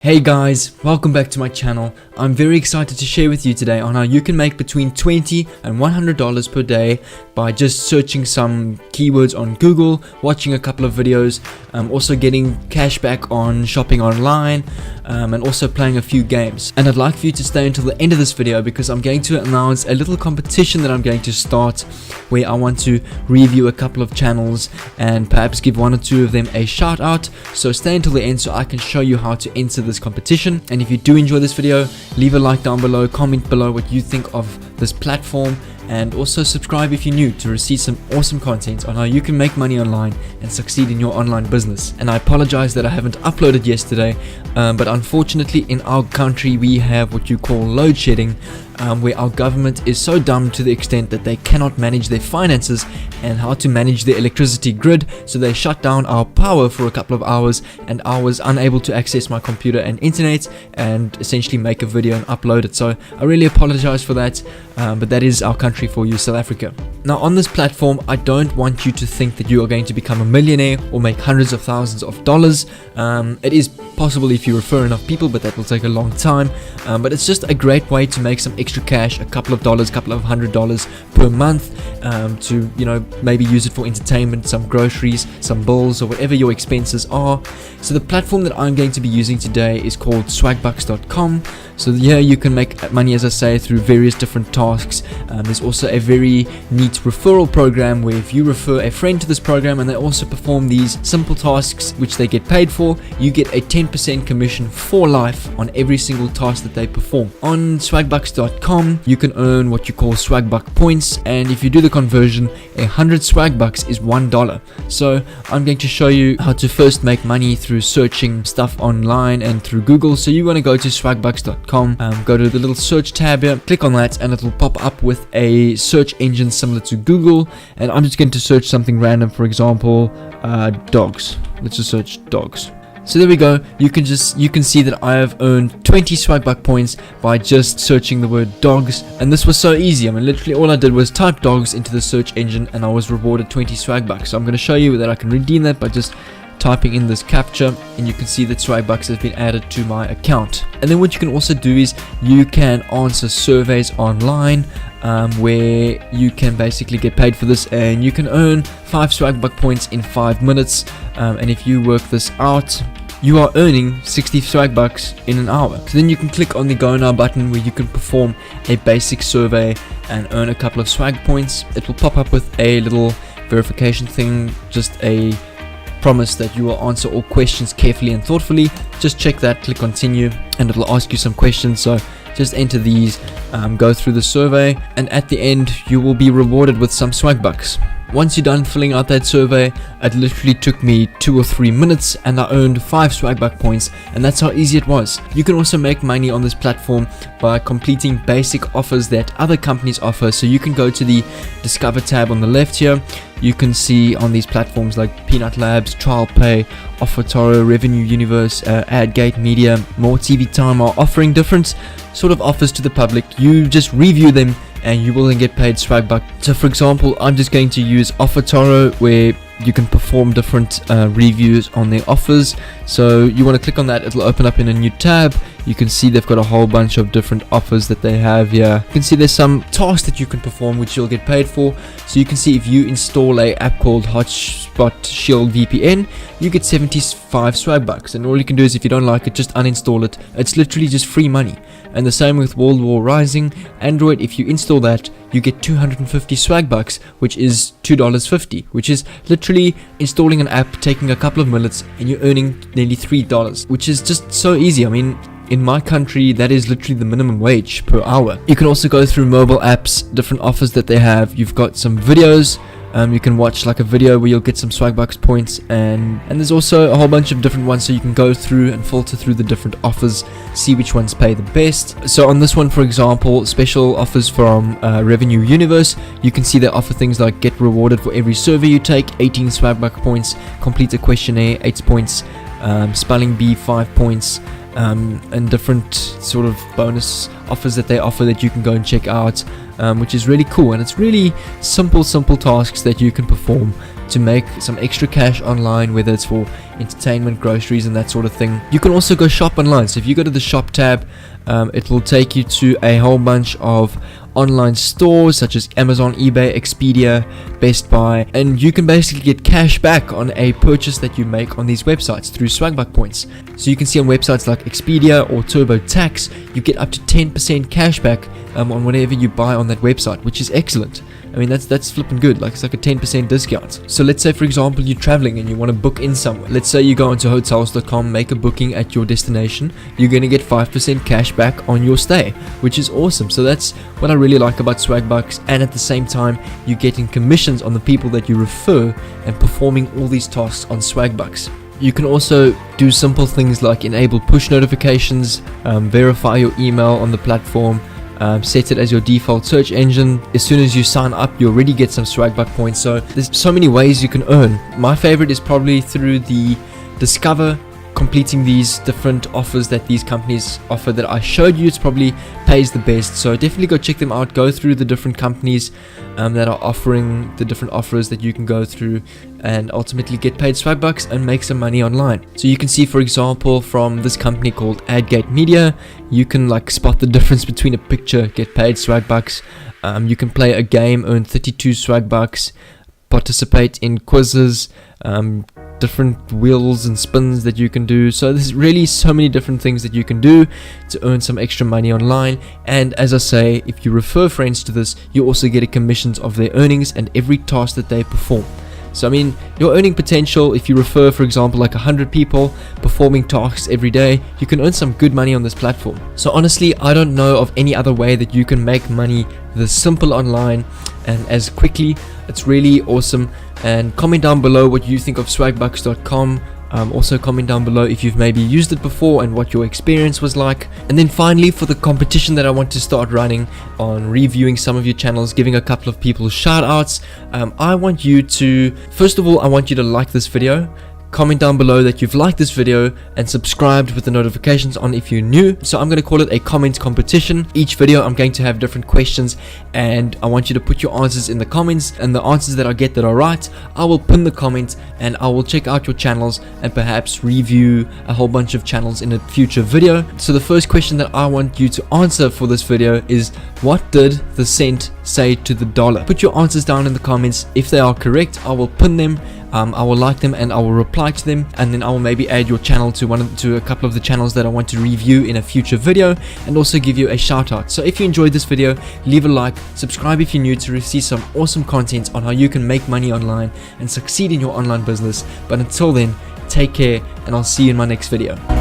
Hey guys, welcome back to my channel. I'm very excited to share with you today on how you can make between $20 and $100 per day by just searching some keywords on Google, watching a couple of videos, also getting cash back on shopping online, and also playing a few games. And I'd like for you to stay until the end of this video because I'm going to announce a little competition that I'm going to start where I want to review a couple of channels and perhaps give one or two of them a shout out. So stay until the end so I can show you how to enter this competition. And if you do enjoy this video, leave a like down below, comment below what you think of this platform, and also subscribe if you're new to receive some awesome content on how you can make money online and succeed in your online business. And I apologize that I haven't uploaded yesterday, but unfortunately in our country we have what you call load shedding, where our government is so dumb to the extent that they cannot manage their finances and how to manage the electricity grid, so they shut down our power for a couple of hours, and I was unable to access my computer and internet and essentially make a video and upload it. So I really apologize for that, but that is our country for you, South Africa. Now on this platform, I don't want you to think that you are going to become a millionaire or make hundreds of thousands of dollars. It is possible if you refer enough people, but that will take a long time. But it's just a great way to make some extra cash, a couple of dollars, couple of $100 per month, to maybe use it for entertainment, some groceries, some bills, or whatever your expenses are. So the platform that I'm going to be using today is called swagbucks.com. So here you can make money, as I say, through various different tasks. There's also a very neat referral program where if you refer a friend to this program and they also perform these simple tasks which they get paid for, you get a 10% commission for life on every single task that they perform. On swagbucks.com you can earn what you call swagbuck points, and if you do the conversion, 100 swagbucks is $1. So I'm going to show you how to first make money through searching stuff online and through Google. So you want to go to swagbucks.com, go to the little search tab here, click on that, and it will pop up with a search engine similar to Google. And I'm just going to search something random, for example, dogs. Let's just search dogs. So there we go. You can see that I have earned 20 swagbuck points by just searching the word dogs, and this was so easy. I mean, literally all I did was type dogs into the search engine and I was rewarded 20 swagbucks. So I'm going to show you that I can redeem that by just typing in this captcha, and you can see that swagbucks has been added to my account. And then what you can also do is you can answer surveys online, where you can basically get paid for this, and you can earn 5 swagbuck points in 5 minutes, and if you work this out, you are earning 60 swagbucks in an hour. So then you can click on the Go Now button where you can perform a basic survey and earn a couple of swag points. It will pop up with a little verification thing, just a promise that you will answer all questions carefully and thoughtfully. Just check that, click continue, and it will ask you some questions. So just enter these, go through the survey, and at the end you will be rewarded with some swagbucks. Once you're done filling out that survey, it literally took me 2 or 3 minutes and I earned 5 swagbuck points, and that's how easy it was. You can also make money on this platform by completing basic offers that other companies offer. So you can go to the Discover tab on the left here. You can see on these platforms like Peanut Labs, TrialPay, Offertoro, Revenue Universe, AdGate Media, More TV Time are offering different sort of offers to the public. You just review them and you will then get paid swagbuck. So for example, I'm just going to use Offertoro, where you can perform different reviews on their offers. So you want to click on that, it'll open up in a new tab. You can see they've got a whole bunch of different offers that they have here. You can see there's some tasks that you can perform which you'll get paid for. So you can see if you install a app called Hotspot Shield VPN, you get 75 swagbucks, and all you can do is, if you don't like it, just uninstall it. It's literally just free money. And the same with World War Rising Android. If you install that, you get 250 swagbucks, which is $2.50, which is literally installing an app, taking a couple of minutes, and you're earning nearly $3, which is just so easy. I mean, in my country, that is literally the minimum wage per hour. You can also go through mobile apps, different offers that they have. You've got some videos. You can watch like a video where you'll get some swagbucks points, and there's also a whole bunch of different ones, so you can go through and filter through the different offers, see which ones pay the best. So on this one, for example, special offers from Revenue Universe, you can see they offer things like get rewarded for every survey you take, 18 swagbuck points, complete a questionnaire, 8 points, spelling bee, 5 points, and different sort of bonus offers that they offer that you can go and check out, which is really cool. And it's really simple tasks that you can perform to make some extra cash online, whether it's for entertainment, groceries, and that sort of thing. You can also go shop online. So if you go to the shop tab, it will take you to a whole bunch of online stores such as Amazon, eBay, Expedia, Best Buy, and you can basically get cash back on a purchase that you make on these websites through Swagbuck points. So you can see on websites like Expedia or TurboTax, you get up to 10% cash back on whatever you buy on that website, which is excellent. I mean, that's flipping good. Like, it's like a 10% discount. So let's say, for example, you're traveling and you want to book in somewhere. Let's say you go onto hotels.com, make a booking at your destination. You're going to get 5% cash back on your stay, which is awesome. So that's what I really like about Swagbucks. And at the same time, you're getting commissions on the people that you refer and performing all these tasks on Swagbucks. You can also do simple things like enable push notifications, verify your email on the platform, set it as your default search engine. As soon as you sign up, you already get some Swagbuck points. So there's so many ways you can earn. My favorite is probably through the Discover, completing these different offers that these companies offer that I showed you. It's probably pays the best, so definitely go check them out. Go through the different companies that are offering the different offers that you can go through and ultimately get paid Swagbucks and make some money online. So you can see, for example, from this company called AdGate Media, you can like spot the difference between a picture, get paid Swagbucks. You can play a game, earn 32 Swagbucks, participate in quizzes, different wheels and spins that you can do. So there's really so many different things that you can do to earn some extra money online. And as I say, if you refer friends to this, you also get a commissions of their earnings and every task that they perform. So I mean, your earning potential, if you refer, for example, like 100 people performing tasks every day, you can earn some good money on this platform. So honestly, I don't know of any other way that you can make money this simple online and as quickly. It's really awesome. And comment down below what you think of swagbucks.com. Also comment down below if you've maybe used it before and what your experience was like. And then finally, for the competition that I want to start running on reviewing some of your channels, giving a couple of people shout outs, I want you to, first of all, I want you to like this video. Comment down below that you've liked this video and subscribed with the notifications on if you're new. So I'm going to call it a comment competition. Each video I'm going to have different questions and I want you to put your answers in the comments, and the answers that I get that are right, I will pin the comment and I will check out your channels and perhaps review a whole bunch of channels in a future video. So the first question that I want you to answer for this video is, what did the cent say to the dollar? Put your answers down in the comments. If they are correct, I will pin them. I will like them and I will reply to them, and then I will maybe add your channel to a couple of the channels that I want to review in a future video, and also give you a shout out. So if you enjoyed this video, leave a like, subscribe if you're new to receive some awesome content on how you can make money online and succeed in your online business. But until then, take care and I'll see you in my next video.